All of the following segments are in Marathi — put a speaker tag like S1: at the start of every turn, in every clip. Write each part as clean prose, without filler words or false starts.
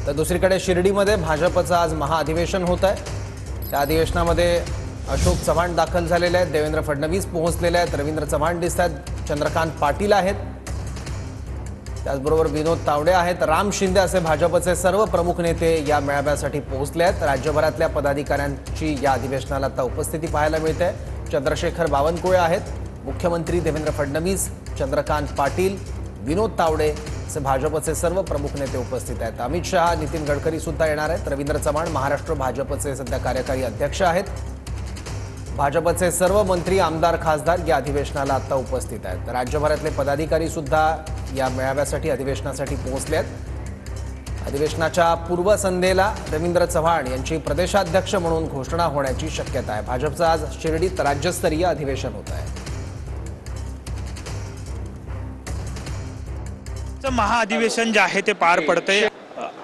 S1: तर दुसरीकडे शिर्डीमध्ये भाजपचं आज महाअधिवेशन होत आहे। त्या अधिवेशनामध्ये अशोक चव्हाण दाखल झालेले आहेत, देवेंद्र फडणवीस पोहोचलेले आहेत, रवींद्र चव्हाण दिसत आहेत, चंद्रकांत पाटील आहेत, त्याचबरोबर विनोद तावडे आहेत, राम शिंदे असे भाजपचे सर्व प्रमुख नेते या मेळाव्यासाठी पोहोचले आहेत। राज्यभरातल्या पदाधिकाऱ्यांची या अधिवेशनाला आता उपस्थिती पाहायला मिळते। चंद्रशेखर बावनकुळे आहेत, मुख्यमंत्री देवेंद्र फडणवीस, चंद्रकांत पाटील, विनोद तावडे असे भाजपचे सर्व प्रमुख नेते उपस्थित आहेत। अमित शहा, नितीन गडकरी सुद्धा येणार आहेत। रवींद्र चव्हाण महाराष्ट्र भाजपचे सध्या कार्यकारी अध्यक्ष आहेत। भाजपचे सर्व मंत्री, आमदार, खासदार या अधिवेशनाला आता उपस्थित आहेत। राज्यभरातले पदाधिकारी सुद्धा या मेळाव्यासाठी अधिवेशनासाठी पोहोचले आहेत। अधिवेशनाच्या पूर्वसंध्येला रवींद्र चव्हाण यांची प्रदेशाध्यक्ष म्हणून घोषणा होण्याची शक्यता आहे। भाजपचं आज शिर्डीत राज्यस्तरीय अधिवेशन होत आहे।
S2: महाअधिवेशन जे आहे ते पार पडते।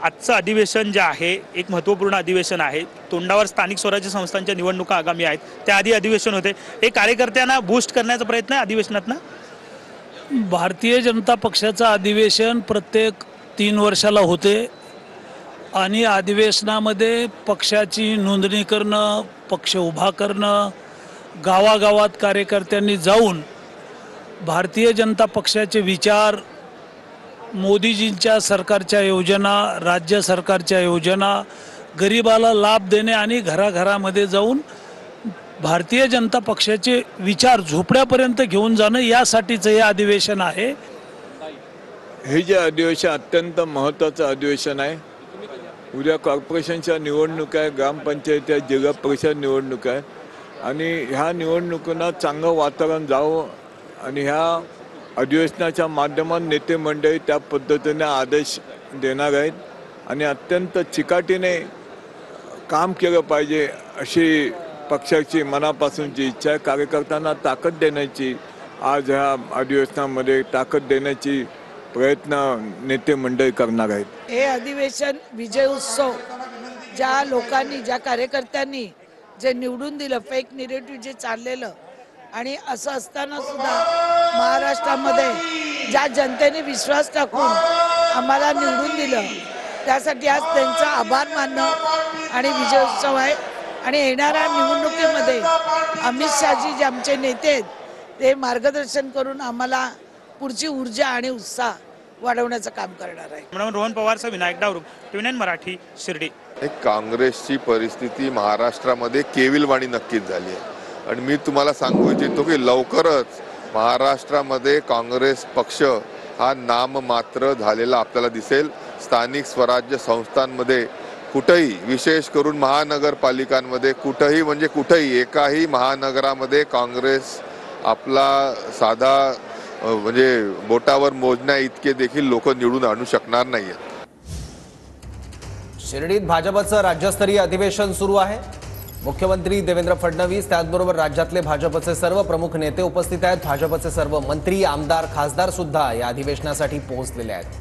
S2: आजचं अधिवेशन जे आहे एक महत्त्वपूर्ण अधिवेशन आहे। तोंडावर स्थानिक स्वराज्य संस्थांच्या निवडणुका आगामी आहेत, त्याआधी अधिवेशन होते। हे कार्यकर्त्यांना बूस्ट करण्याचा प्रयत्न आहे अधिवेशनातनं।
S3: भारतीय जनता पक्षाचं अधिवेशन प्रत्येक 3 वर्षाला होते आणि अधिवेशनामध्ये पक्षाची नोंदणी करणं, पक्ष उभा करणं, गावागावात कार्यकर्त्यांनी जाऊन भारतीय जनता पक्षाचे विचार, मोदीजींच्या सरकारच्या योजना, राज्य सरकारच्या योजना, गरिबाला लाभ देणे आणि घराघरामध्ये जाऊन भारतीय जनता पक्षाचे विचार झोपड्यापर्यंत घेऊन जाणं, यासाठीचं हे अधिवेशन आहे।
S4: हे जे अधिवेशन अत्यंत महत्त्वाचं अधिवेशन आहे। उद्या कॉर्पोरेशनच्या निवडणूक आहे, ग्रामपंचायती, जिल्हा परिषद निवडणूक आहे आणि ह्या निवडणुकांना चांगलं वातावरण जावं आणि ह्या अधिवेशनाच्या माध्यमातून नेते मंडळी त्या पद्धतीने आदेश देणार आहेत आणि अत्यंत चिकाटीने काम केलं पाहिजे अशी पक्षाची मनापासूनची इच्छा आहे। कार्यकर्त्यांना ताकद देण्याची, आज ह्या अधिवेशनामध्ये ताकद देण्याची प्रयत्न नेते मंडळी करणार आहेत।
S5: हे अधिवेशन विजय उत्सव, ज्या लोकांनी, ज्या कार्यकर्त्यांनी जे निवडून दिलं, फेक निगेटिव्ह जे चाललेलं, आणि असं असताना सुद्धा महाराष्ट्रामध्ये ज्या जनतेने विश्वास टाकून आम्हाला निवडून दिलं, त्यासाठी आज त्यांचा आभार मानणं आणि विजय उत्सव आहे। आणि येणाऱ्या निवडणुकीमध्ये अमित शहाजी जे आमचे नेते आहेत ते मार्गदर्शन करून आम्हाला पुढची ऊर्जा आणि उत्साह वाढवण्याचं काम करणार आहे।
S2: म्हणून रोहन पवारचा विनायक डावरुख, TVN मराठी, शिर्डी।
S6: काँग्रेसची परिस्थिती महाराष्ट्रामध्ये केविलवाणी नक्कीच झाली आहे आणि मी तुम्हाला सांगू इच्छितो की लवकरच महाराष्ट्रामध्ये काँग्रेस पक्ष हा नाममात्र झालेला आपल्याला दिसेल। स्थानिक स्वराज्य संस्थांमध्ये कुठेही, विशेष करून महानगरपालिकांमध्ये कुठेही, म्हणजे कुठेही एकाही महानगरामध्ये काँग्रेस आपला साधा म्हणजे बोटावर मोजण्या इतके देखील लोक निवडून आणू शकणार नाहीत।
S1: शिर्डीत भाजपचं राज्यस्तरीय अधिवेशन सुरू आहे। मुख्यमंत्री देवेंद्र फडणवीस, त्याचबरोबर राज्यातले भाजपचे सर्व प्रमुख नेते उपस्थित आहेत। भाजपचे सर्व मंत्री, आमदार, खासदार सुद्धा या अधिवेशनासाठी पोहोचलेले आहेत।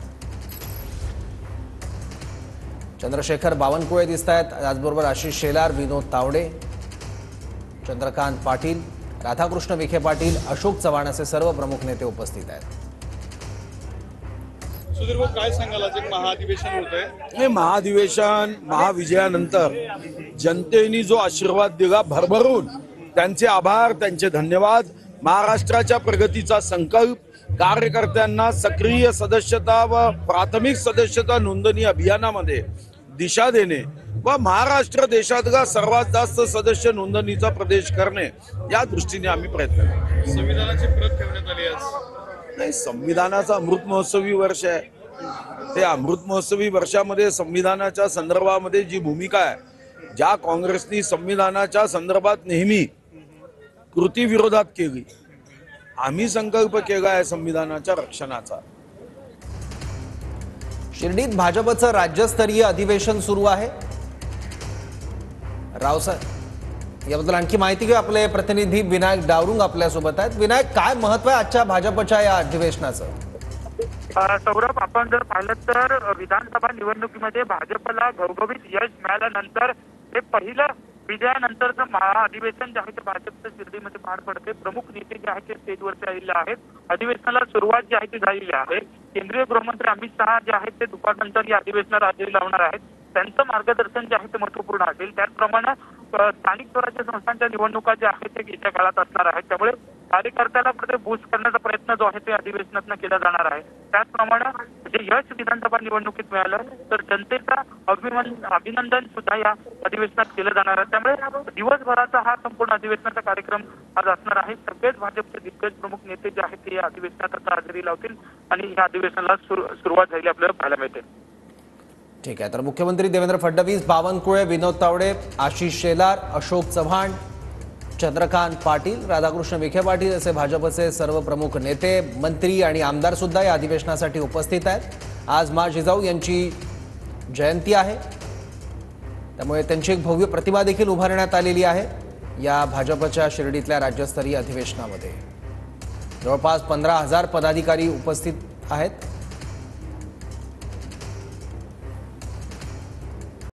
S1: चंद्रशेखर बावनकुळे दिसत आहेत, त्याचबरोबर आशिष शेलार, विनोद तावडे, चंद्रकांत पाटील, राधाकृष्ण विखे पाटील, अशोक चव्हाण असे सर्व प्रमुख नेते उपस्थित आहेत।
S7: सुधीर भाऊ, काय सांगाल, आज एक महाअधिवेशन होतंय?
S8: हे महाअधिवेशन महाविजयानंतर जनतेने जो आशीर्वाद दिला भरभरून, त्यांचे आभार, त्यांचे धन्यवाद। महाराष्ट्राच्या प्रगतीचा संकल्प, कार्यकर्त्यांना सक्रिय सदस्यता व प्राथमिक सदस्यता नोंदणी अभियानामध्ये दिशा देणे व महाराष्ट्र देशातला सर्वात जास्त सदस्य नोंदणीचा प्रदेश करणे, या दृष्टीने आम्ही प्रयत्न करतो।
S7: संविधानाची प्रत ठेवण्यात आली आज।
S8: नाही, संविधानाचा अमृत महोत्सवी वर्ष आहे। ते अमृत महोत्सवी वर्षामध्ये संविधानाच्या संदर्भामध्ये जी भूमिका आहे, ज्या काँग्रेसनी संविधानाच्या संदर्भात नेहमी कृती विरोधात केली, आम्ही संकल्प केला आहे संविधानाच्या रक्षणाचा।
S1: शिर्डीत भाजपचं राज्यस्तरीय अधिवेशन सुरू आहे। रावसाहेब, याबद्दल आणखी माहिती घेऊ, आपले प्रतिनिधी विनायक डावरुंग आपल्यासोबत आहेत। विनायक, काय महत्व आहे आजच्या भाजपच्या या अधिवेशनाचं?
S9: सौरभ, आपण जर पाहिलं तर विधानसभा निवडणुकीमध्ये भाजपला घवघवीत यश मिळाल्यानंतर हे पहिलं विजयानंतरचं महाअधिवेशन जे आहे ते भाजपचं शिर्डीमध्ये पार पडते. प्रमुख नेते जे आहेत ते स्टेजवरती आलेले आहेत. अधिवेशनाला सुरुवात जी आहे ती झालेली आहे. केंद्रीय गृहमंत्री अमित शहा जे आहेत ते दुपारनंतर या अधिवेशनाला हजेरी लावणार आहेत. त्यांचं मार्गदर्शन जे आहे ते महत्वपूर्ण असेल. त्याचप्रमाणे स्थानिक स्वराज्य संस्थांच्या निवडणुका ज्या आहेत ते येत्या काळात असणार आहेत. त्यामुळे कार्यकर्त्याला प्रत्येक बूस्ट करण्याचा प्रयत्न जो आहे ते अधिवेशनातून केला जाणार आहे. त्याचप्रमाणे जे यश विधानसभा निवडणुकीत मिळालं तर जनतेचा अभिनंदन सुद्धा या अधिवेशनात केलं जाणार आहे. त्यामुळे दिवसभराचा हा संपूर्ण अधिवेशनाचा कार्यक्रम आज असणार आहे. सगळेच भाजपचे दिग्गज प्रमुख नेते जे आहेत ते या अधिवेशनात आता हजेरी लावतील आणि या अधिवेशनाला सुरुवात झाली आपल्याला पाहायला मिळते.
S1: ठीक आहे, तर मुख्यमंत्री देवेंद्र फडणवीस, बावनकुळे, विनोद तावडे, आशिष शेलार, अशोक चव्हाण, चंद्रकांत पाटील, राधाकृष्ण विखे पाटील असे भाजपचे सर्व प्रमुख नेते, मंत्री आणि आमदार सुद्धा या अधिवेशनासाठी उपस्थित आहेत. आज मा जिजाऊ यांची जयंती आहे, त्यामुळे त्यांची एक भव्य प्रतिमा देखील उभारण्यात आलेली आहे. या भाजपच्या शिर्डीतल्या राज्यस्तरीय अधिवेशनामध्ये जवळपास 15,000 पदाधिकारी उपस्थित आहेत.